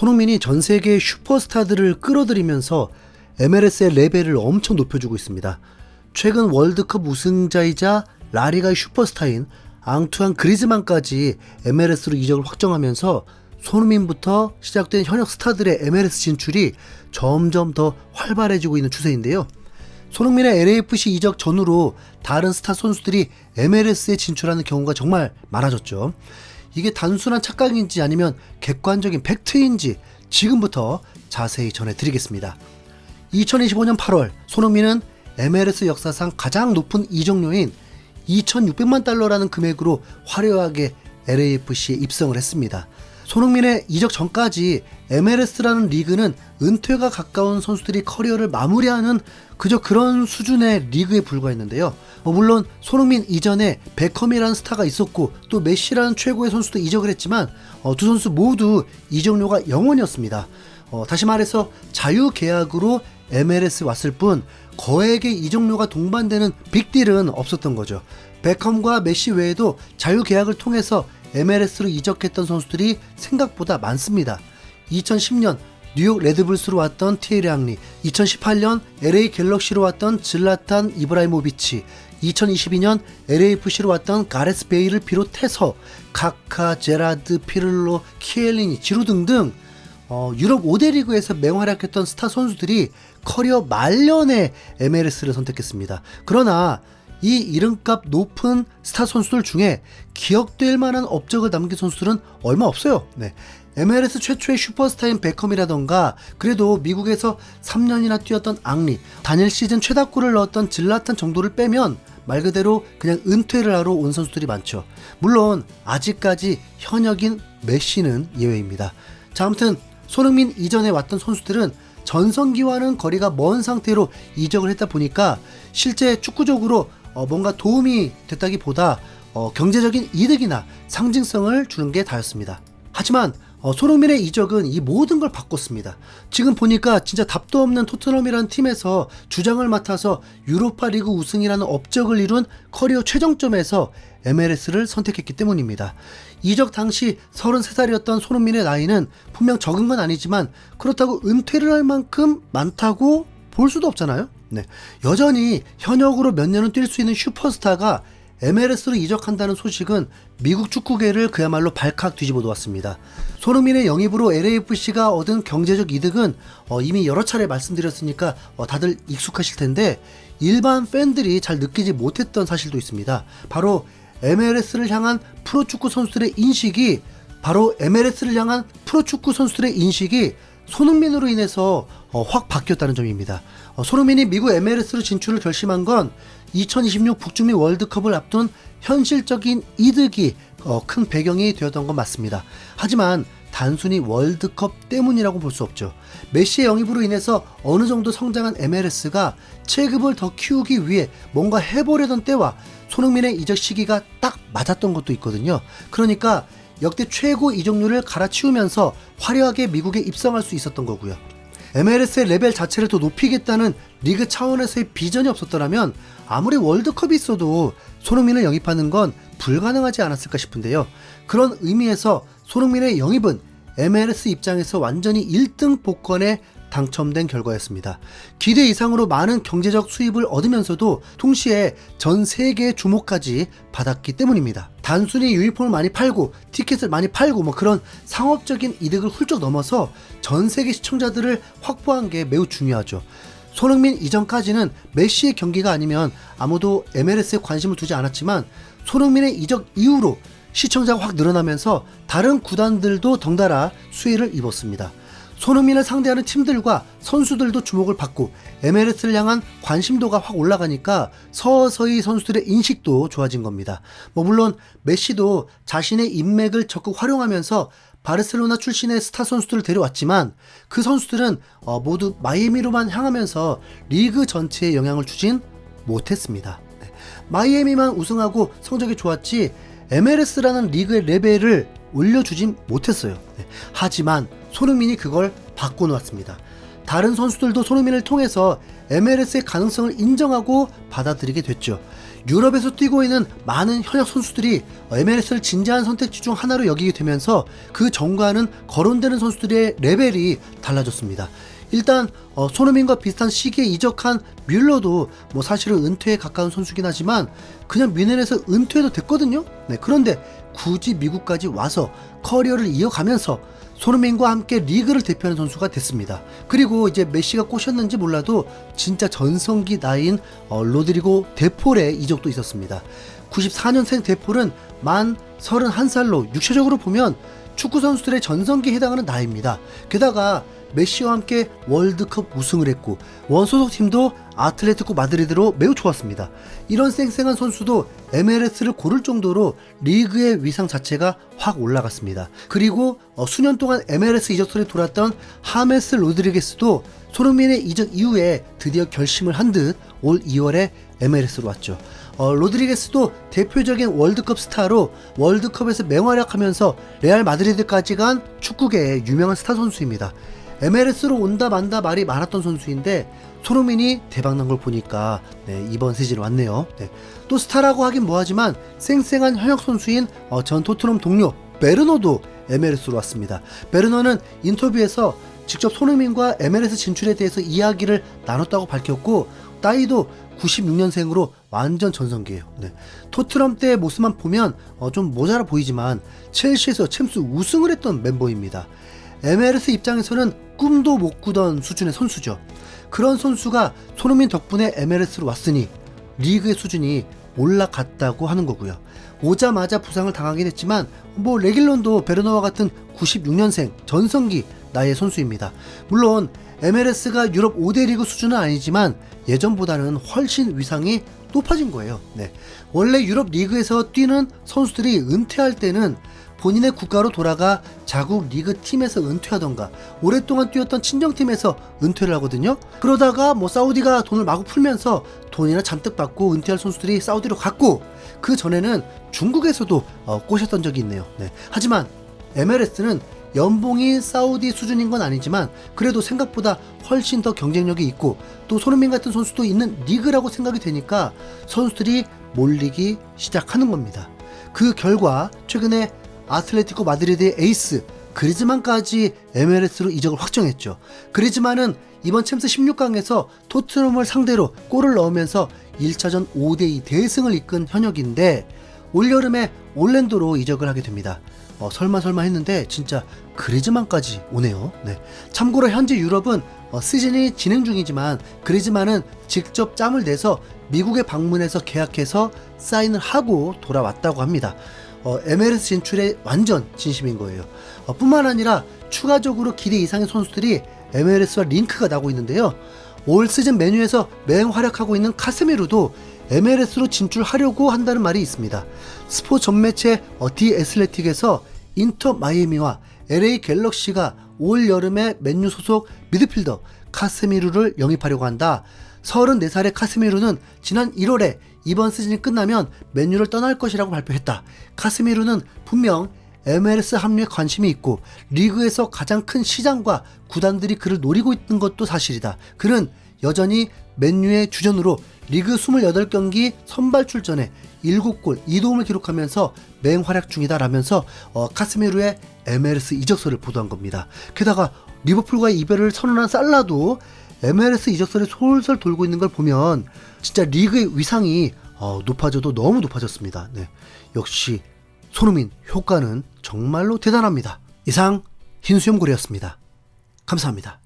손흥민이 전 세계의 슈퍼스타들을 끌어들이면서 MLS의 레벨을 엄청 높여주고 있습니다. 최근 월드컵 우승자이자 라리가의 슈퍼스타인 앙투안 그리즈만까지 MLS로 이적을 확정하면서 손흥민부터 시작된 현역 스타들의 MLS 진출이 점점 더 활발해지고 있는 추세인데요. 손흥민의 LAFC 이적 전후로 다른 스타 선수들이 MLS에 진출하는 경우가 정말 많아졌죠. 이게 단순한 착각인지 아니면 객관적인 팩트인지 지금부터 자세히 전해드리겠습니다. 2025년 8월 손흥민은 MLS 역사상 가장 높은 이적료인 2,600만 달러라는 금액으로 화려하게 LAFC에 입성을 했습니다. 손흥민의 이적 전까지 MLS라는 리그는 은퇴가 가까운 선수들이 커리어를 마무리하는 그저 그런 수준의 리그에 불과했는데요. 물론 손흥민 이전에 베컴이라는 스타가 있었고 또 메시라는 최고의 선수도 이적을 했지만 두 선수 모두 이적료가 0원이었습니다. 다시 말해서 자유계약으로 MLS 왔을 뿐 거액의 이적료가 동반되는 빅딜은 없었던 거죠. 베컴과 메시 외에도 자유계약을 통해서 MLS로 이적했던 선수들이 생각보다 많습니다. 2010년 뉴욕 레드불스로 왔던 티에리 앙리, 2018년 LA 갤럭시로 왔던 질라탄 이브라이모비치, 2022년 LAFC로 왔던 가레스 베일을 비롯해서 카카, 제라드, 피를로, 키엘리니, 지루 등등 유럽 5대 리그에서 맹활약했던 스타 선수들이 커리어 말년에 MLS를 선택했습니다. 그러나 이 이름값 높은 스타 선수들 중에 기억될 만한 업적을 남긴 선수들은 얼마 없어요. MLS 최초의 슈퍼스타인 베컴이라던가 그래도 미국에서 3년이나 뛰었던 앙리, 단일 시즌 최다골을 넣었던 질라탄 정도를 빼면 말 그대로 그냥 은퇴를 하러 온 선수들이 많죠. 물론 아직까지 현역인 메시는 예외입니다. 자, 아무튼 손흥민 이전에 왔던 선수들은 전성기와는 거리가 먼 상태로 이적을 했다 보니까 실제 축구적으로 뭔가 도움이 됐다기보다 경제적인 이득이나 상징성을 주는 게 다였습니다. 하지만 손흥민의 이적은 이 모든 걸 바꿨습니다. 지금 보니까 진짜 답도 없는 토트넘이라는 팀에서 주장을 맡아서 유로파 리그 우승이라는 업적을 이룬 커리어 최정점에서 MLS를 선택했기 때문입니다. 이적 당시 33살이었던 손흥민의 나이는 분명 적은 건 아니지만 그렇다고 은퇴를 할 만큼 많다고 볼 수도 없잖아요. 여전히 현역으로 몇 년은 뛸 수 있는 슈퍼스타가 MLS로 이적한다는 소식은 미국 축구계를 그야말로 발칵 뒤집어 놓았습니다. 손흥민의 영입으로 LAFC가 얻은 경제적 이득은 이미 여러 차례 말씀드렸으니까 다들 익숙하실 텐데 일반 팬들이 잘 느끼지 못했던 사실도 있습니다. 바로 MLS를 향한 프로축구 선수들의 인식이 손흥민으로 인해서 확 바뀌었다는 점입니다. 손흥민이 미국 MLS로 진출을 결심한 건 2026 북중미 월드컵을 앞둔 현실적인 이득이 큰 배경이 되었던 건 맞습니다. 하지만 단순히 월드컵 때문이라고 볼 수 없죠. 메시의 영입으로 인해서 어느 정도 성장한 MLS가 체급을 더 키우기 위해 뭔가 해보려던 때와 손흥민의 이적 시기가 딱 맞았던 것도 있거든요. 그러니까 역대 최고 이적료를 갈아치우면서 화려하게 미국에 입성할 수 있었던 거고요. MLS의 레벨 자체를 더 높이겠다는 리그 차원에서의 비전이 없었더라면 아무리 월드컵이 있어도 손흥민을 영입하는 건 불가능하지 않았을까 싶은데요. 그런 의미에서 손흥민의 영입은 MLS 입장에서 완전히 1등 복권에 당첨된 결과였습니다. 기대 이상으로 많은 경제적 수입을 얻으면서도 동시에 전 세계의 주목까지 받았기 때문입니다. 단순히 유니폼을 많이 팔고 티켓을 많이 팔고 그런 상업적인 이득을 훌쩍 넘어서 전 세계 시청자들을 확보한 게 매우 중요하죠. 손흥민 이전까지는 메시의 경기가 아니면 아무도 MLS에 관심을 두지 않았지만 손흥민의 이적 이후로 시청자가 확 늘어나면서 다른 구단들도 덩달아 수혜를 입었습니다. 손흥민을 상대하는 팀들과 선수들도 주목을 받고 MLS를 향한 관심도가 확 올라가니까 서서히 선수들의 인식도 좋아진 겁니다. 물론 메시도 자신의 인맥을 적극 활용하면서 바르셀로나 출신의 스타 선수들을 데려왔지만 그 선수들은 모두 마이애미로만 향하면서 리그 전체에 영향을 주진 못했습니다. 마이애미만 우승하고 성적이 좋았지 MLS라는 리그의 레벨을 올려주진 못했어요. 하지만 손흥민이 그걸 바꿔놓았습니다. 다른 선수들도 손흥민을 통해서 MLS의 가능성을 인정하고 받아들이게 됐죠. 유럽에서 뛰고 있는 많은 현역 선수들이 MLS를 진지한 선택지 중 하나로 여기게 되면서 그 전과는 거론되는 선수들의 레벨이 달라졌습니다. 일단 손흥민과 비슷한 시기에 이적한 뮬러도 뭐 사실은 은퇴에 가까운 선수긴 하지만 그냥 미넨에서 은퇴해도 됐거든요. 네, 그런데 굳이 미국까지 와서 커리어를 이어가면서 손흥민과 함께 리그를 대표하는 선수가 됐습니다. 그리고 이제 메시가 꼬셨는지 몰라도 진짜 전성기 나이인 로드리고 데폴의 이적도 있었습니다. 94년생 데폴은 만 31살로 육체적으로 보면 축구 선수들의 전성기에 해당하는 나이입니다. 게다가 메시와 함께 월드컵 우승을 했고 원소속 팀도 아틀레티코 마드리드로 매우 좋았습니다. 이런 쌩쌩한 선수도 MLS를 고를 정도로 리그의 위상 자체가 확 올라갔습니다. 그리고 수년 동안 MLS 이적설이 돌았던 하메스 로드리게스도 손흥민의 이적 이후에 드디어 결심을 한 듯 올 2월에 MLS로 왔죠. 로드리게스도 대표적인 월드컵 스타로 월드컵에서 맹활약하면서 레알 마드리드까지 간 축구계의 유명한 스타 선수입니다. MLS로 온다 만다 말이 많았던 선수인데 손흥민이 대박난 걸 보니까 이번 시즌 왔네요. 또 스타라고 하긴 뭐하지만 쌩쌩한 현역 선수인 전 토트넘 동료 베르너도 MLS로 왔습니다. 베르너는 인터뷰에서 직접 손흥민과 MLS 진출에 대해서 이야기를 나눴다고 밝혔고 따위도 96년생으로 완전 전성기예요. 토트넘 때의 모습만 보면 좀 모자라 보이지만 첼시에서 챔스 우승을 했던 멤버입니다. MLS 입장에서는 꿈도 못 꾸던 수준의 선수죠. 그런 선수가 손흥민 덕분에 MLS로 왔으니 리그의 수준이 올라갔다고 하는 거고요. 오자마자 부상을 당하긴 했지만 뭐 레길론도 베르너와 같은 96년생 전성기 나이의 선수입니다. 물론 MLS가 유럽 5대 리그 수준은 아니지만 예전보다는 훨씬 위상이 높아진 거예요. 원래 유럽 리그에서 뛰는 선수들이 은퇴할 때는 본인의 국가로 돌아가 자국 리그 팀에서 은퇴하던가 오랫동안 뛰었던 친정팀에서 은퇴를 하거든요. 그러다가 뭐 사우디가 돈을 마구 풀면서 돈이나 잔뜩 받고 은퇴할 선수들이 사우디로 갔고 그 전에는 중국에서도 꼬셨던 적이 있네요. 하지만 MLS는 연봉이 사우디 수준인 건 아니지만 그래도 생각보다 훨씬 더 경쟁력이 있고 또 손흥민 같은 선수도 있는 리그라고 생각이 되니까 선수들이 몰리기 시작하는 겁니다. 그 결과 최근에 아틀레티코 마드리드의 에이스 그리즈만까지 MLS로 이적을 확정했죠. 그리즈만은 이번 챔스 16강에서 토트넘을 상대로 골을 넣으면서 1차전 5대2 대승을 이끈 현역인데 올여름에 올랜도로 이적을 하게 됩니다. 설마 했는데 진짜 그리즈만까지 오네요. 참고로 현재 유럽은 시즌이 진행 중이지만 그리즈만은 직접 짬을 내서 미국에 방문해서 계약해서 사인을 하고 돌아왔다고 합니다. MLS 진출에 완전 진심인 거예요. 뿐만 아니라 추가적으로 기대 이상의 선수들이 MLS와 링크가 나고 있는데요. 올 시즌 메뉴에서 맹활약하고 있는 카세미루도 MLS로 진출하려고 한다는 말이 있습니다. 스포츠 전매체 디 애슬레틱에서 인터 마이애미와 LA 갤럭시가 올 여름에 맨유 소속 미드필더 카세미루를 영입하려고 한다. 34살의 카세미루는 지난 1월에 이번 시즌이 끝나면 맨유를 떠날 것이라고 발표했다. 카세미루는 분명 MLS 합류에 관심이 있고 리그에서 가장 큰 시장과 구단들이 그를 노리고 있는 것도 사실이다. 그는 여전히 맨유의 주전으로 리그 28경기 선발 출전에 7골 2도움을 기록하면서 맹활약 중이다 라면서 카세미루의 MLS 이적설을 보도한 겁니다. 게다가 리버풀과의 이별을 선언한 살라도 MLS 이적설이 솔솔 돌고 있는 걸 보면 진짜 리그의 위상이 높아져도 너무 높아졌습니다. 역시 손흥민 효과는 정말로 대단합니다. 이상 흰수염고래였습니다. 감사합니다.